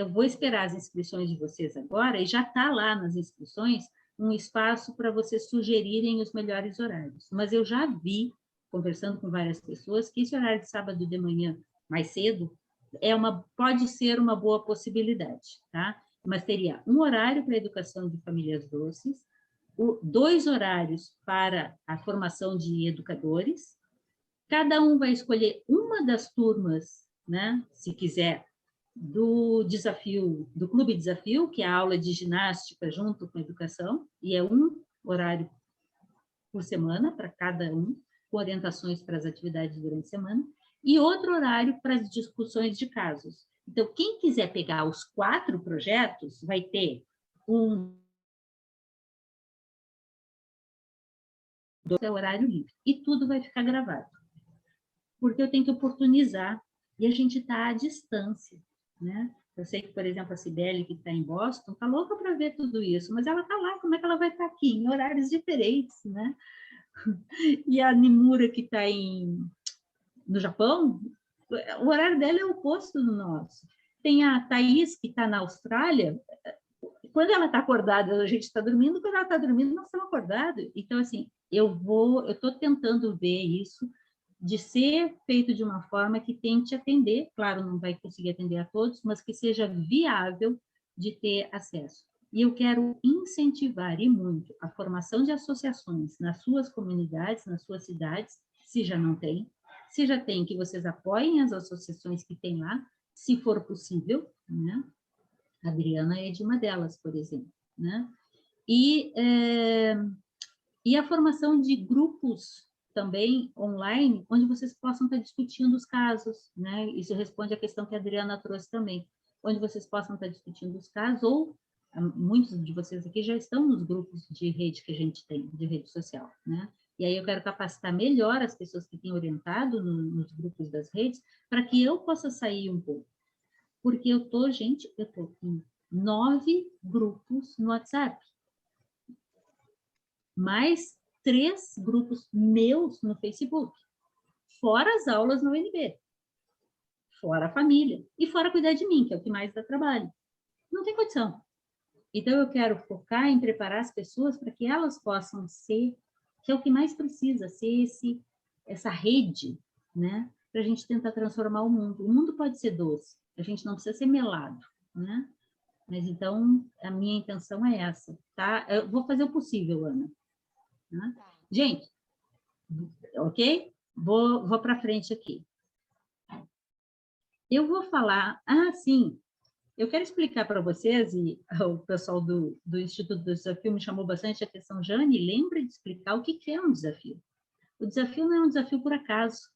vou esperar as inscrições de vocês agora, e já está lá nas inscrições um espaço para vocês sugerirem os melhores horários. Mas eu já vi, conversando com várias pessoas, que esse horário de sábado de manhã, mais cedo, pode ser uma boa possibilidade, tá? Mas teria um horário para a educação de famílias doces, 2 horários para a formação de educadores, cada um vai escolher uma das turmas, né, se quiser, do Clube Desafio, que é a aula de ginástica junto com a educação, e é um horário por semana para cada um, com orientações para as atividades durante a semana, e outro horário para as discussões de casos. Então, quem quiser pegar os 4 projetos, vai ter um é horário livre. E tudo vai ficar gravado. Porque eu tenho que oportunizar, e a gente está à distância, né? Eu sei que, por exemplo, a Cibele, que está em Boston, está louca para ver tudo isso, mas ela está lá, como é que ela vai estar aqui? Em horários diferentes, né? E a Nimura, que está no Japão, o horário dela é o oposto do nosso. Tem a Thaís, que está na Austrália, quando ela está acordada, a gente está dormindo, quando ela está dormindo, nós estamos acordados. Então, assim, eu estou tentando ver isso, de ser feito de uma forma que tente atender, claro, não vai conseguir atender a todos, mas que seja viável de ter acesso. E eu quero incentivar, e muito, a formação de associações nas suas comunidades, nas suas cidades, se já não tem. Se já tem, que vocês apoiem as associações que tem lá, se for possível, né? A Adriana é de uma delas, por exemplo, né? E a formação de grupos também online, onde vocês possam estar discutindo os casos, né? Isso responde à questão que a Adriana trouxe também, onde vocês possam estar discutindo os casos, ou muitos de vocês aqui já estão nos grupos de rede que a gente tem, de rede social, né? E aí eu quero capacitar melhor as pessoas que têm orientado nos grupos das redes, para que eu possa sair um pouco. Porque eu tô em 9 grupos no WhatsApp, mais 3 grupos meus no Facebook, fora as aulas no UNB, fora a família, e fora cuidar de mim, que é o que mais dá trabalho. Não tem condição. Então, eu quero focar em preparar as pessoas para que elas possam ser, que é o que mais precisa, ser essa rede, né? Para a gente tentar transformar o mundo. O mundo pode ser doce, a gente não precisa ser melado, né? Mas, então, a minha intenção é essa, tá? Eu vou fazer o possível, Ana. Né? Gente, ok? Vou para frente aqui. Eu vou falar... sim, eu quero explicar para vocês, e o pessoal do Instituto do Desafio me chamou bastante a atenção. Jane, lembre de explicar o que é um desafio. O desafio não é um desafio por acaso.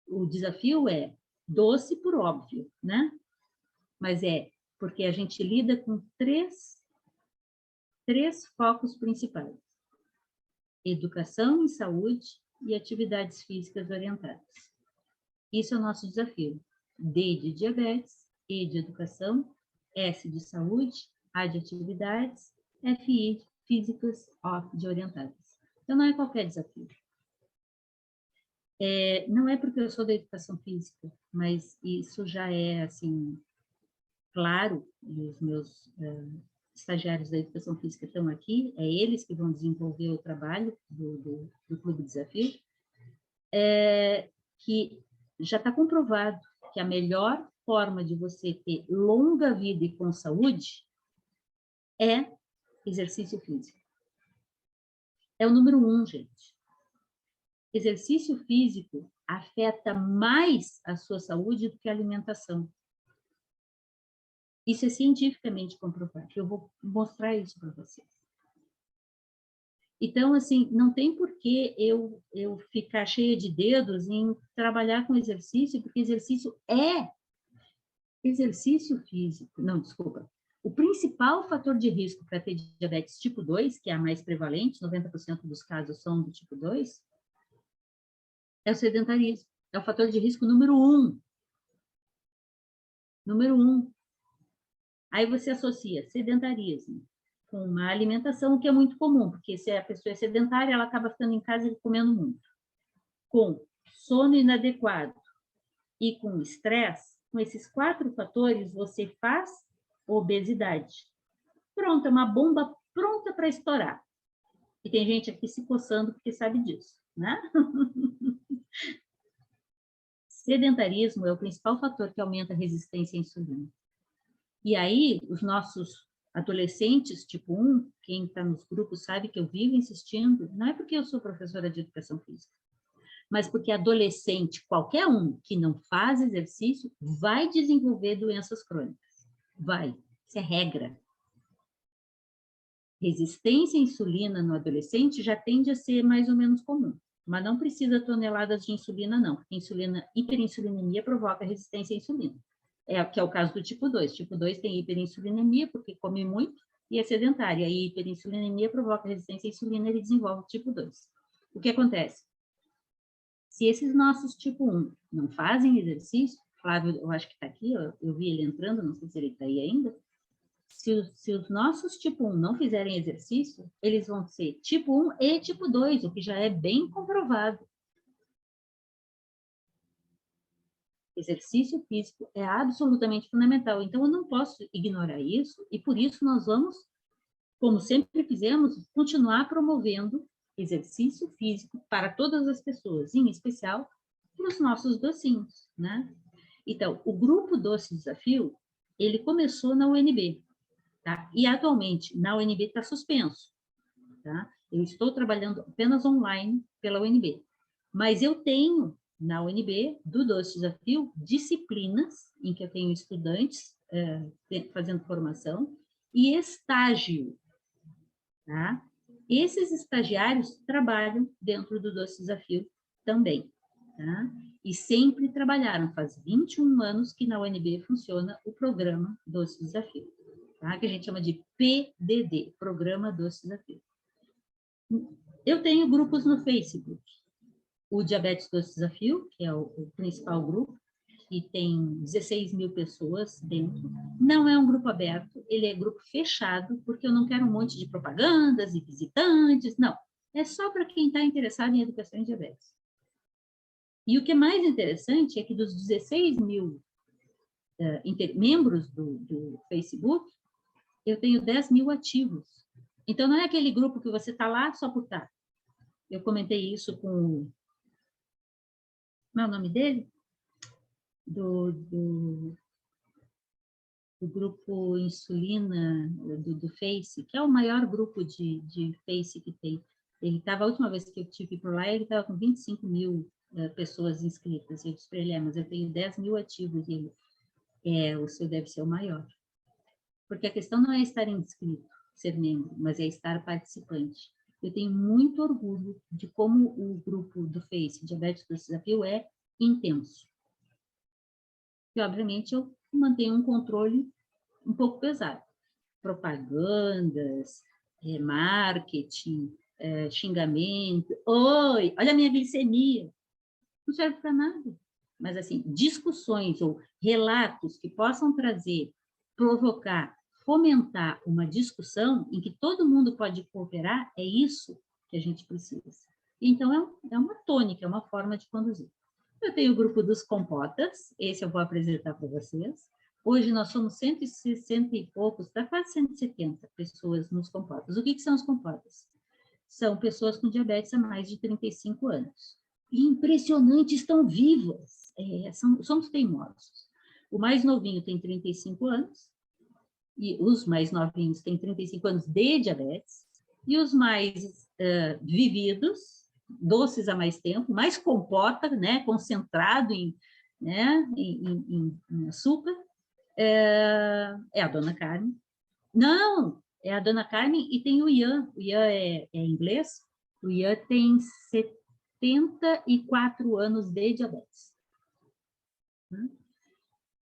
O desafio é doce por óbvio, né? Mas é porque a gente lida com três focos principais: educação e saúde e atividades físicas orientadas. Isso é o nosso desafio. D de diabetes, E de educação, S de saúde, A de atividades, FI, físicas, O de orientadas. Então, não é qualquer desafio. Não é porque eu sou da educação física, mas isso já é, assim, claro, e os meus estagiários da educação física estão aqui, é eles que vão desenvolver o trabalho do Clube Desafio, que já está comprovado que a melhor forma de você ter longa vida e com saúde é exercício físico. É o número 1, gente. Exercício físico afeta mais a sua saúde do que a alimentação. Isso é cientificamente comprovado. Eu vou mostrar isso para vocês. Então, assim, não tem por que eu ficar cheia de dedos em trabalhar com exercício, porque exercício é exercício físico. Não, desculpa. O principal fator de risco para ter diabetes tipo 2, que é a mais prevalente, 90% dos casos são do tipo 2, é o sedentarismo. É o fator de risco número 1. Número 1. Aí você associa sedentarismo com uma alimentação que é muito comum, porque se a pessoa é sedentária, ela acaba ficando em casa e comendo muito. Com sono inadequado e com estresse, com esses 4 fatores, você faz obesidade. Pronto, é uma bomba pronta para estourar. E tem gente aqui se coçando porque sabe disso, né? Sedentarismo é o principal fator que aumenta a resistência à insulina. E aí, os nossos adolescentes tipo 1, quem está nos grupos sabe que eu vivo insistindo, não é porque eu sou professora de educação física, mas porque adolescente, qualquer um que não faz exercício, vai desenvolver doenças crônicas. Vai, isso é regra. Resistência à insulina no adolescente já tende a ser mais ou menos comum, mas não precisa toneladas de insulina, não, porque hiperinsulinemia provoca resistência à insulina. Que é o caso do tipo 2. Tipo 2 tem hiperinsulinemia porque come muito e é sedentário. E a hiperinsulinemia provoca resistência à insulina e ele desenvolve o tipo 2. O que acontece? Se esses nossos tipo 1 não fazem exercício, Flávio, eu acho que está aqui, eu vi ele entrando, não sei se ele está aí ainda. Se os nossos tipo 1 não fizerem exercício, eles vão ser tipo 1 e tipo 2, o que já é bem comprovado. Exercício físico é absolutamente fundamental, então eu não posso ignorar isso, e por isso nós vamos, como sempre fizemos, continuar promovendo exercício físico para todas as pessoas, em especial para os nossos docinhos, né? Então, o grupo Doce Desafio, ele começou na UNB, tá? E atualmente na UNB está suspenso, tá? Eu estou trabalhando apenas online pela UNB, mas eu tenho na UNB do Doce Desafio disciplinas em que eu tenho estudantes fazendo formação e estágio, tá? Esses estagiários trabalham dentro do Doce Desafio também, tá? E sempre trabalharam, faz 21 anos que na UNB funciona o programa Doce Desafio, tá? Que a gente chama de PDD, Programa Doce Desafio. Eu tenho grupos no Facebook, o Diabetes Doce Desafio, que é o principal grupo, que tem 16 mil pessoas dentro. Não é um grupo aberto, ele é grupo fechado, porque eu não quero um monte de propagandas e visitantes, não. É só para quem está interessado em educação em diabetes. E o que é mais interessante é que dos 16 mil membros do Facebook, eu tenho 10 mil ativos. Então, não é aquele grupo que você está lá só por estar. Eu comentei isso com... Como é o nome dele? Do grupo Insulina do Face, que é o maior grupo de Face que tem. Ele estava, a última vez que eu tive por lá, ele estava com 25 mil pessoas inscritas. Eu disse para ele, mas eu tenho 10 mil ativos, e ele, o seu deve ser o maior. Porque a questão não é estar inscrito, ser membro, mas é estar participante. Eu tenho muito orgulho de como o grupo do Face, Diabetes Doce Desafio, é intenso. E, obviamente, eu mantenho um controle um pouco pesado. Propagandas, marketing, xingamento. Oi, olha a minha glicemia. Não serve para nada. Mas, assim, discussões ou relatos que possam trazer, provocar, fomentar uma discussão em que todo mundo pode cooperar, é isso que a gente precisa. Então, é uma tônica, é uma forma de conduzir. Eu tenho o grupo dos compotas, esse eu vou apresentar para vocês. Hoje nós somos 160 e poucos, está quase 170 pessoas nos compotas. O que são os compotas? São pessoas com diabetes há mais de 35 anos. E impressionante, estão vivas, somos teimosos. O mais novinho tem 35 anos, e os mais novinhos têm 35 anos de diabetes, e os mais vividos, doces há mais tempo, mais compota, né, concentrado em açúcar, é a dona Carmen. Não, é a dona Carmen e tem o Ian. O Ian é inglês. O Ian tem 74 anos de diabetes.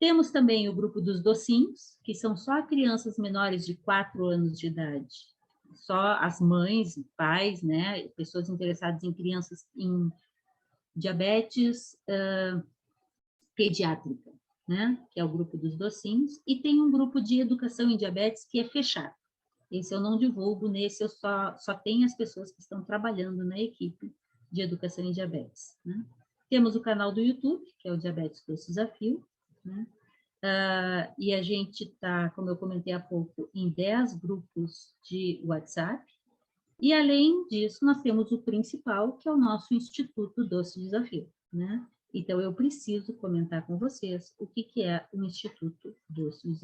Temos também o grupo dos docinhos, que são só crianças menores de 4 anos de idade. Só as mães, pais, né, pessoas interessadas em crianças em diabetes pediátrica, né, que é o grupo dos docinhos, e tem um grupo de educação em diabetes que é fechado. Esse eu não divulgo, nesse eu só tenho as pessoas que estão trabalhando na equipe de educação em diabetes, né? Temos o canal do YouTube, que é o Diabetes Doce Desafio, né? E a gente está, como eu comentei há pouco, em 10 grupos de WhatsApp, e além disso, nós temos o principal, que é o nosso Instituto Doce Desafio, né? Então, eu preciso comentar com vocês o que é o Instituto Doce Desafio.